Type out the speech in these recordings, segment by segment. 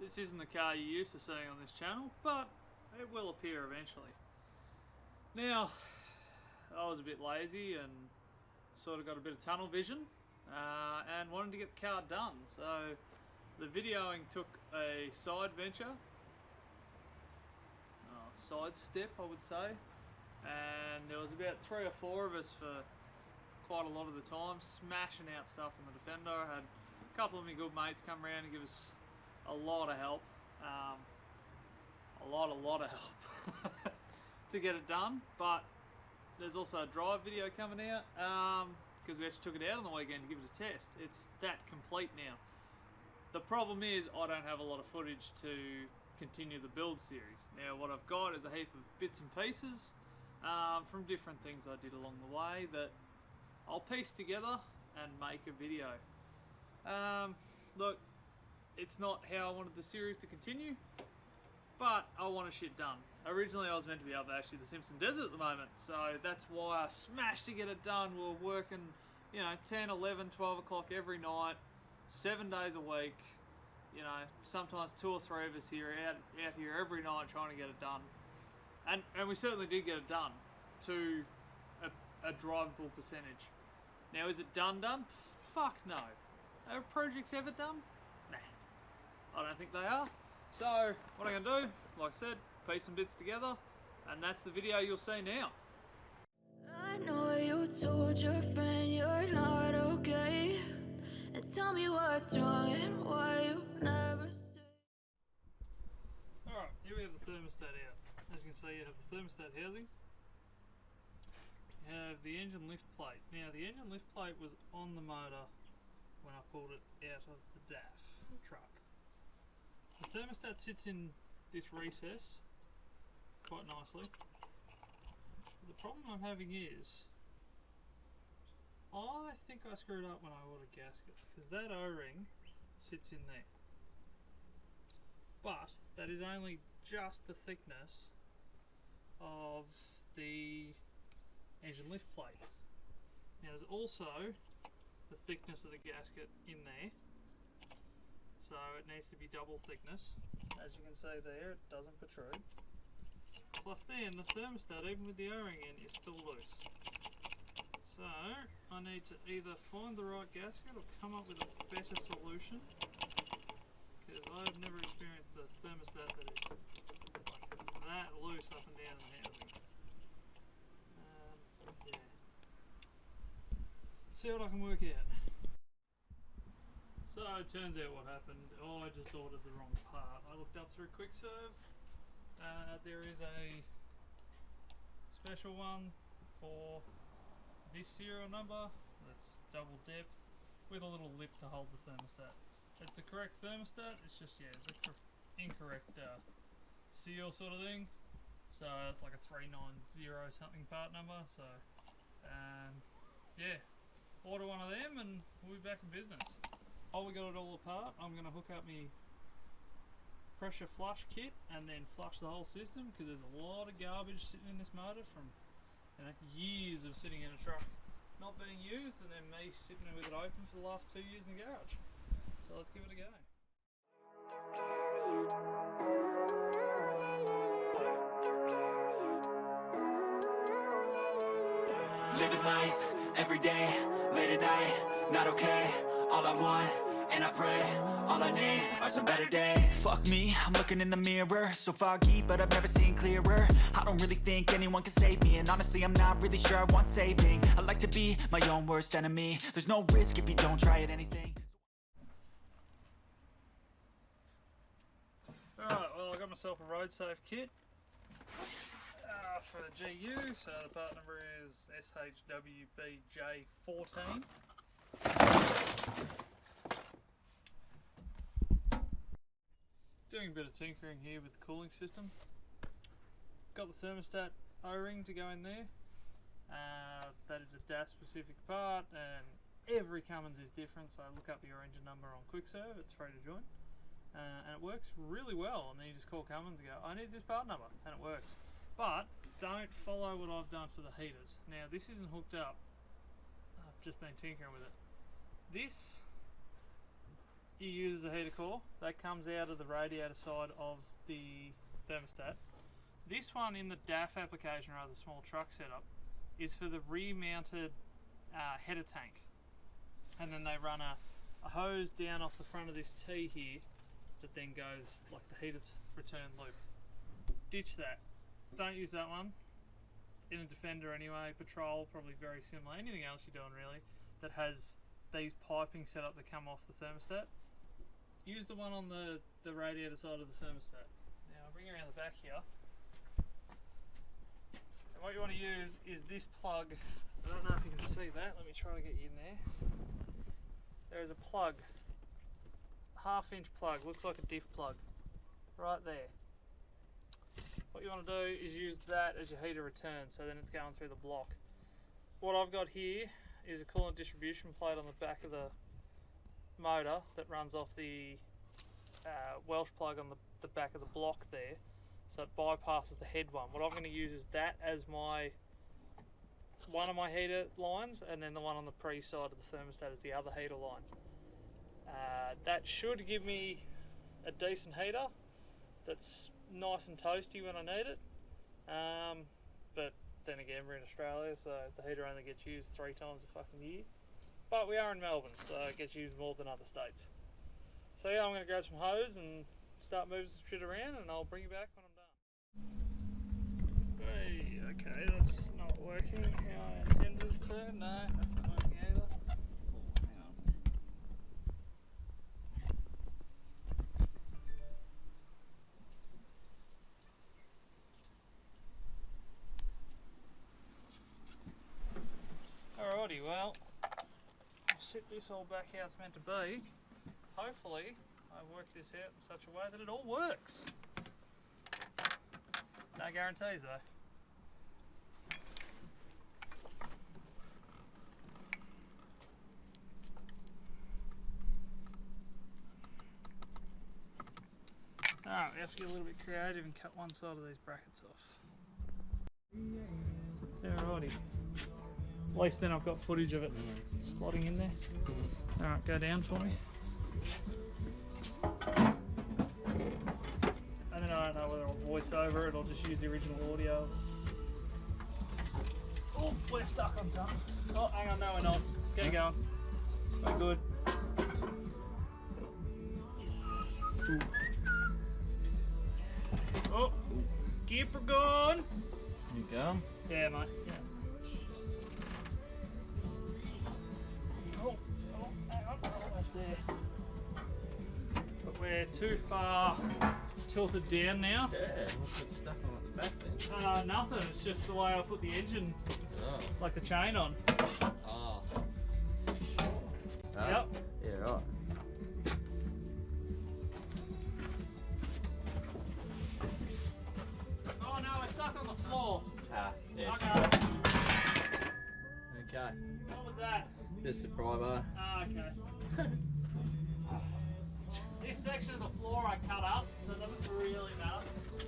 This isn't the car you're used to seeing on this channel, but it will appear eventually. Now, I was a bit lazy and sort of got a bit of tunnel vision and wanted to get the car done. So the videoing took a side venture, side step I would say, and there was about 3 or 4 of us for quite a lot of the time, smashing out stuff in the Defender. I had a couple of my good mates come around and give us a lot of help, a lot of help to get it done. But there's also a drive video coming out because we actually took it out on the weekend to give it a test. It's that complete now. The problem is I don't have a lot of footage to continue the build series. Now what I've got is a heap of bits and pieces from different things I did along the way that I'll piece together and make a video. Look, it's not how I wanted the series to continue, but I want shit done. Originally I was meant to be up actually the Simpson Desert at the moment, so that's why I smashed to get it done. We were working, 10, 11, 12 o'clock every night, 7 days a week, sometimes 2 or 3 of us here out here every night trying to get it done. And we certainly did get it done to a drivable percentage. Now is it done? Fuck no. Are projects ever done? Nah, I don't think they are. So what I'm going to do, like I said, piece some bits together, and that's the video you'll see now. I know you told your friend you're not okay, and tell me what's wrong and why you never say. Alright, here we have the thermostat out. As you can see, you have the thermostat housing. You have the engine lift plate. Now the engine lift plate was on the motor when I pulled it out of the DAF truck. The thermostat sits in this recess quite nicely. The problem I'm having is I think I screwed up when I ordered gaskets, because that O-ring sits in there. But that is only just the thickness of the engine lift plate. Now there's also the thickness of the gasket in there, so it needs to be double thickness. As you can see there, it doesn't protrude. Plus then the thermostat, even with the O-ring in, is still loose. So I need to either find the right gasket or come up with a better solution, because I've never experienced a thermostat that is like that loose up and down in the housing. Yeah. See what I can work out. So it turns out what happened, I just ordered the wrong part. I looked up through QuickServe. There is a special one for this serial number that's double depth with a little lip to hold the thermostat. It's the correct thermostat, it's just, yeah, it's an incorrect seal sort of thing. So it's like a 390 something part number. So yeah, order one of them and we'll be back in business. Oh, we got it all apart. I'm going to hook up my pressure flush kit and then flush the whole system, because there's a lot of garbage sitting in this motor from years of sitting in a truck not being used, and then me sitting with it open for the last 2 years in the garage. So let's give it a go. Living life, every day, late at night, not okay. All I want, and I pray, all I need are some better days. Fuck me, I'm looking in the mirror, so foggy, but I've never seen clearer. I don't really think anyone can save me, and honestly I'm not really sure I want saving. I like to be my own worst enemy. There's no risk if you don't try at anything. Alright, well I got myself a road safe kit for the GU, so the part number is SHWBJ14. Doing a bit of tinkering here with the cooling system. Got the thermostat O-ring to go in there. That is a DAF specific part, and every Cummins is different, so look up your engine number on QuickServe, it's free to join. And it works really well, and then you just call Cummins and go, I need this part number, and it works. But don't follow what I've done for the heaters. Now this isn't hooked up, I've just been tinkering with it. This you use as a heater core. That comes out of the radiator side of the thermostat. This one in the DAF application, or the small truck setup, is for the rear-mounted header tank. And then they run a hose down off the front of this T here that then goes like the heater return loop. Ditch that. Don't use that one. In a Defender anyway, Patrol, probably very similar. Anything else you're doing really that has these piping set up that come off the thermostat, use the one on the radiator side of the thermostat. Now I'll bring you around the back here. And what you want to use is this plug. I don't know if you can see that. Let me try to get you in there. There is a plug, half-inch plug, looks like a diff plug, right there. What you want to do is use that as your heater return, so then it's going through the block. What I've got here is a coolant distribution plate on the back of the motor that runs off the Welsh plug on the back of the block there, so it bypasses the head one. What I'm going to use is that as one of my heater lines, and then the one on the pre side of the thermostat is the other heater line. That should give me a decent heater that's nice and toasty when I need it, but then again we're in Australia, so the heater only gets used 3 times a fucking year. But we are in Melbourne, so it gets used more than other states. So yeah, I'm going to grab some hose and start moving some shit around, and I'll bring you back when I'm done. Hey, okay, that's not working how I intended it to. No, that's not working either. Oh, hang on. Alrighty, well, I'll set this all back how it's meant to be. Hopefully, I've worked this out in such a way that it all works. No guarantees though. Alright, we have to get a little bit creative and cut one side of these brackets off. Alrighty. At least then I've got footage of it slotting in there. Alright, go down for me. And then I don't know whether I'll voice over it or just use the original audio. Oh, we're stuck on something. Oh, hang on, no we're not. Get going. We're good. Ooh. Oh, keep her going. You go? Yeah, mate. Yeah. Oh, hang on. Almost there. But we're too far tilted down now. Yeah, what's it stuck on at the back then? Nothing. It's just the way I put the engine, like the chain on. Oh. Yep. Yeah, right. Oh no, we're stuck on the floor. Yes. Okay. Okay. What was that? Just a pry bar. Okay. This section of the floor I cut up, so it doesn't really matter.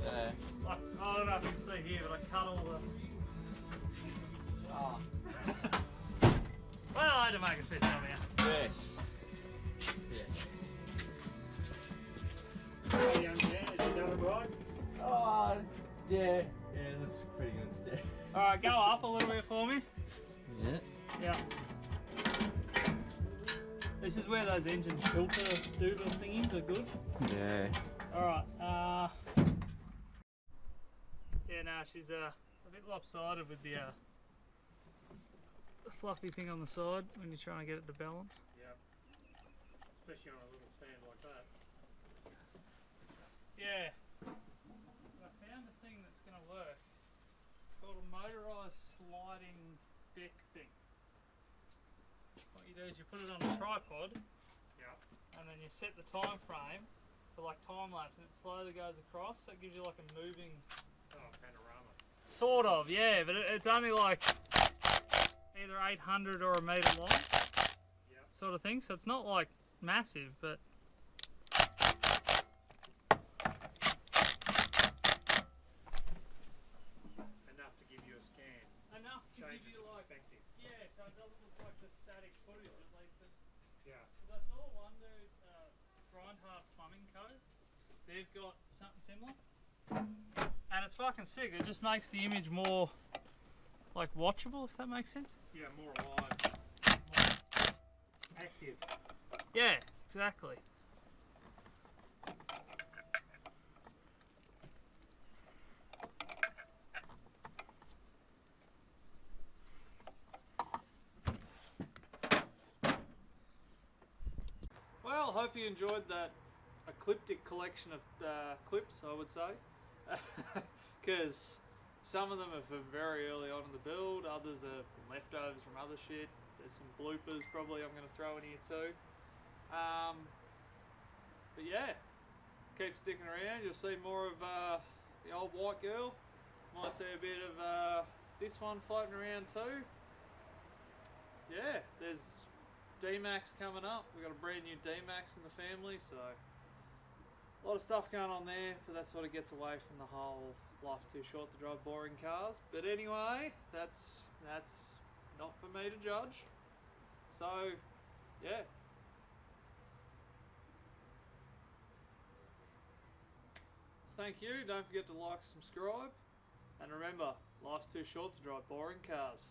Yeah. Like, I don't know if you can see here, but I cut all the... Oh. Well, I had to make it fit somehow. Yes. Yes. Young man, has you done it right? Oh, yeah. Yeah, it looks pretty good. Yeah. Alright, go up a little bit for me. Yeah. Yeah. This is where those engine filter doodle thingies are good. Yeah. Alright, yeah, no, she's a bit lopsided with the fluffy thing on the side when you're trying to get it to balance. Yeah, especially on a little stand like that. Yeah. I found a thing that's going to work. It's called a motorised sliding deck thing. What you do is you put it on a tripod, and then you set the time frame for like time lapse, and it slowly goes across. So it gives you like a moving Panorama. sort of, yeah, but it's only like either 800 or a metre long, sort of thing. So it's not like massive, but Enough to give you a scan. enough to give Changes you like, perspective. yeah, so it doesn't look like the static footage at least. Yeah. Because I saw one dude Reinhardt Plumbing Co. They've got something similar, and it's fucking sick. It just makes the image more like watchable, if that makes sense. Yeah, more alive, more active. Yeah, exactly. Well, hope you enjoyed that ecliptic collection of clips, I would say, because some of them are from very early on in the build, others are leftovers from other shit. There's some bloopers probably I'm going to throw in here too. But yeah, keep sticking around. You'll see more of the old white girl. Might see a bit of this one floating around too. Yeah, there's D-Max coming up. We've got a brand new D-Max in the family, so a lot of stuff going on there, but that sort of gets away from the whole life's too short to drive boring cars. But anyway, that's not for me to judge. So, yeah. Thank you. Don't forget to like, subscribe, and remember, life's too short to drive boring cars.